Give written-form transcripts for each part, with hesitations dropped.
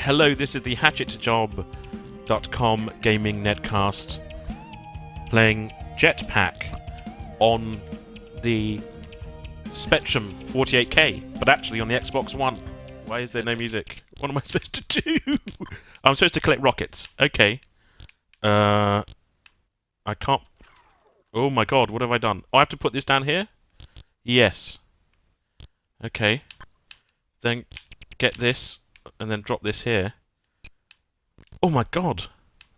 Hello, this is the HatchetJob.com gaming netcast playing Jetpac on the Spectrum 48K, but actually on the Xbox One. Why is there no music? What am I supposed to do? I'm supposed to collect rockets. Okay. I can't... Oh my god, what have I done? Oh, I have to put this down here? Yes. Okay. Then get this, and then drop this here. Oh my god!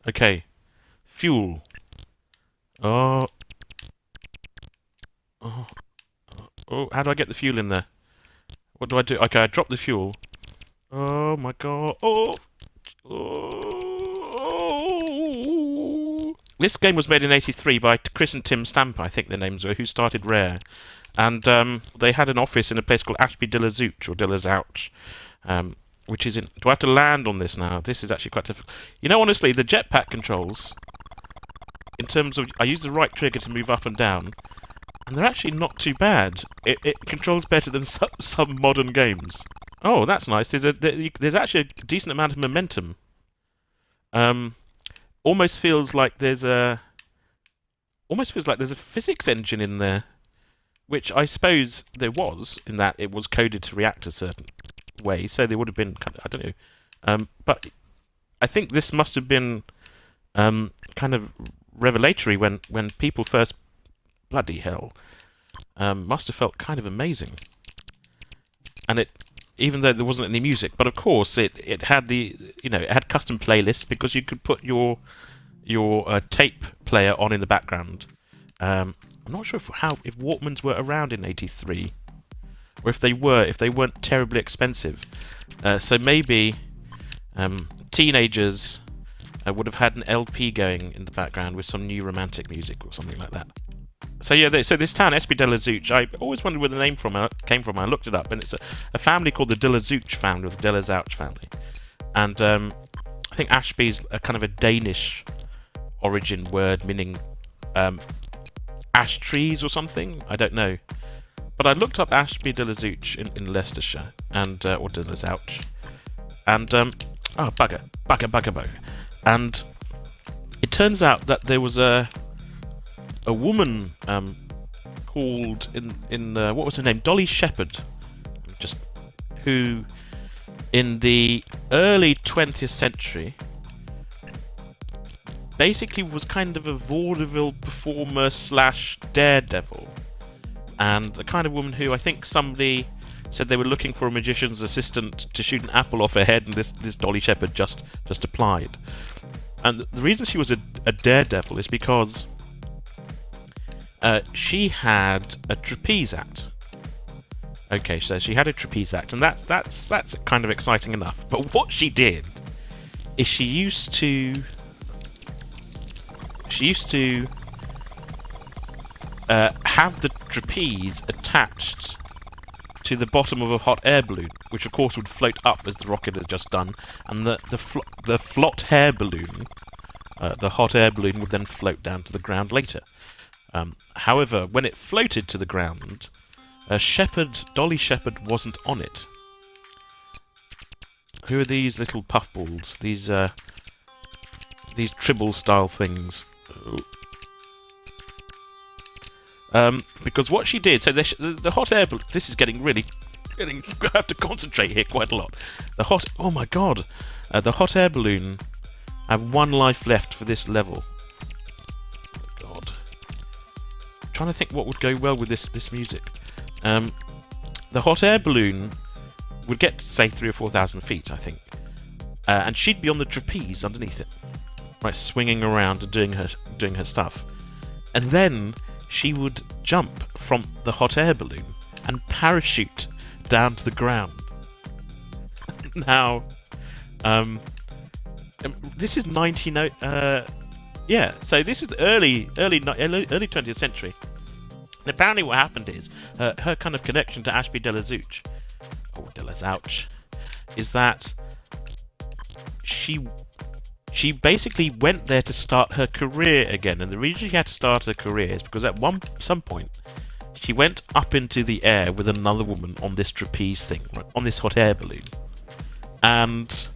Okay. Fuel. Oh. Oh. Oh, how do I get the fuel in there? What do I do? Okay, I drop the fuel. Oh my god. Oh! Oh! This game was made in '83 by Chris and Tim Stamper, I think their names were, who started Rare. And they had an office in a place called Ashby de la Zouch, or de la Zouch, which is in... Do I have to land on this now? This is actually quite difficult. You know, honestly, the jetpack controls, in terms of... I use the right trigger to move up and down, and they're actually not too bad. It controls better than some modern games. Oh, that's nice. There's actually a decent amount of momentum. Almost feels like there's a physics engine in there, which I suppose there was, in that it was coded to react a certain way, so there would have been kind of, I don't know. But I think this must have been kind of revelatory when people first... Bloody hell. Must have felt kind of amazing. And it, even though there wasn't any music, but of course it had the, you know, it had custom playlists because you could put your tape player on in the background. I'm not sure if Walkmans were around in '83, or if they weren't terribly expensive. So maybe teenagers would have had an LP going in the background with some new romantic music or something like that. So yeah, so this town, Ashby de la Zouch, I always wondered where the name came from. I looked it up, and it's a family called the de la Zouch family, or the de la Zouch family. And I think Ashby's a kind of a Danish origin word, meaning ash trees or something. I don't know. But I looked up Ashby de la Zouch in Leicestershire, and or de la Zouch, and oh bugger. And it turns out that there was a woman called in what was her name? Dolly Shepherd, who in the early 20th century basically was kind of a vaudeville performer / daredevil, and the kind of woman who I think somebody said they were looking for a magician's assistant to shoot an apple off her head, and this Dolly Shepherd just applied. And the reason she was a daredevil is because she had a trapeze act. Okay, so she had a trapeze act, and that's kind of exciting enough. But what she did is she used to have the trapeze attached to the bottom of a hot air balloon, which of course would float up as the rocket had just done, and the hot air balloon would then float down to the ground later. However, when it floated to the ground, Dolly Shepherd wasn't on it. Who are these little puffballs? These tribble-style things. Because what she did, so the hot air balloon... This is getting really... I have to concentrate here quite a lot. Oh my god! The hot air balloon had 1 life left for this level. Trying to think what would go well with this music. The hot air balloon would get to say 3,000 or 4,000 feet, I think, and she'd be on the trapeze underneath it, right, swinging around and doing her stuff, and then she would jump from the hot air balloon and parachute down to the ground. Now, this is 19. Yeah, so this is the early 20th century. And apparently what happened is, her kind of connection to Ashby de la Zouch, or de la Zouch, is that she basically went there to start her career again. And the reason she had to start her career is because at some point, she went up into the air with another woman on this trapeze thing, right, on this hot air balloon. And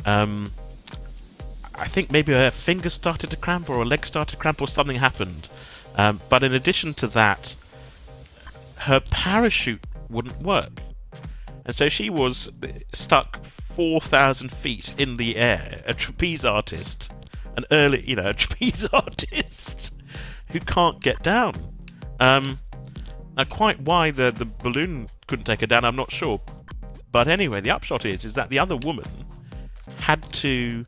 I think maybe her finger started to cramp or her leg started to cramp or something happened. But in addition to that, her parachute wouldn't work. And so she was stuck 4,000 feet in the air, a trapeze artist, a trapeze artist who can't get down. Now, quite why the balloon couldn't take her down, I'm not sure. But anyway, the upshot is that the other woman had to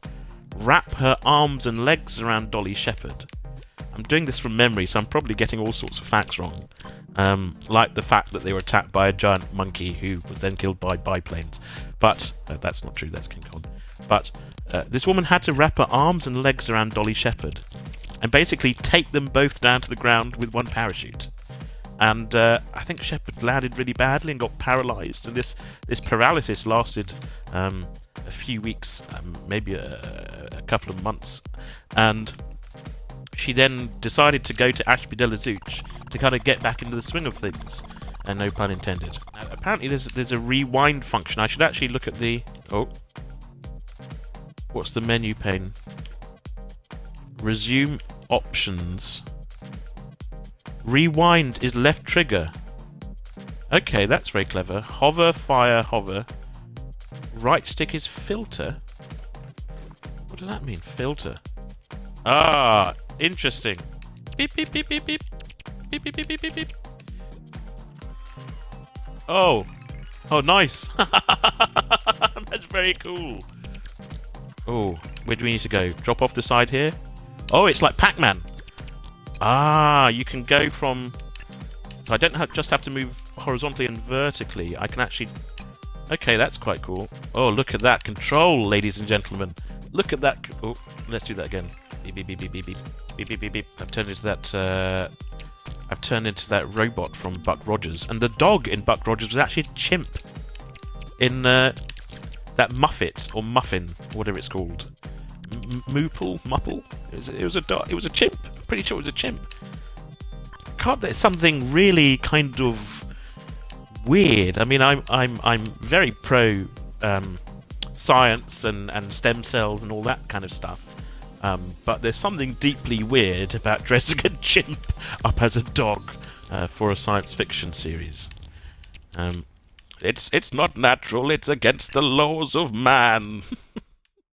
wrap her arms and legs around Dolly Shepherd. I'm doing this from memory, so I'm probably getting all sorts of facts wrong. Like the fact that they were attacked by a giant monkey who was then killed by biplanes. But that's not true, that's King Kong. But this woman had to wrap her arms and legs around Dolly Shepherd and basically take them both down to the ground with one parachute. And I think Shepherd landed really badly and got paralysed. And this paralysis lasted a few weeks, maybe a couple of months. And she then decided to go to Ashby-de-la-Zouch to kind of get back into the swing of things. And no pun intended. Now, apparently there's a rewind function. I should actually look at the... Oh. What's the menu pane? Resume options. Rewind is left trigger. Okay, that's very clever. Hover, fire, hover. Right stick is filter. What does that mean, filter? Ah, interesting. Beep, beep, beep, beep, beep. Beep, beep, beep, beep, beep, beep. Oh. Oh, nice. That's very cool. Oh, where do we need to go? Drop off the side here? Oh, it's like Pac-Man. Ah, you can go from... So I don't just have to move horizontally and vertically. I can actually... Okay, that's quite cool. Oh, look at that control, ladies and gentlemen. Look at that... Oh, let's do that again. Beep, beep, beep, beep, beep, beep. Beep, beep, beep, beep. I've turned into that robot from Buck Rogers. And the dog in Buck Rogers was actually a chimp. In that Muffet, or Muffin, whatever it's called. Muppel? It was a dog. It was a chimp. I'm pretty sure it was a chimp. God, there's something really kind of weird. I mean, I'm very pro science and stem cells and all that kind of stuff. But there's something deeply weird about dressing a chimp up as a dog for a science fiction series. It's not natural. It's against the laws of man.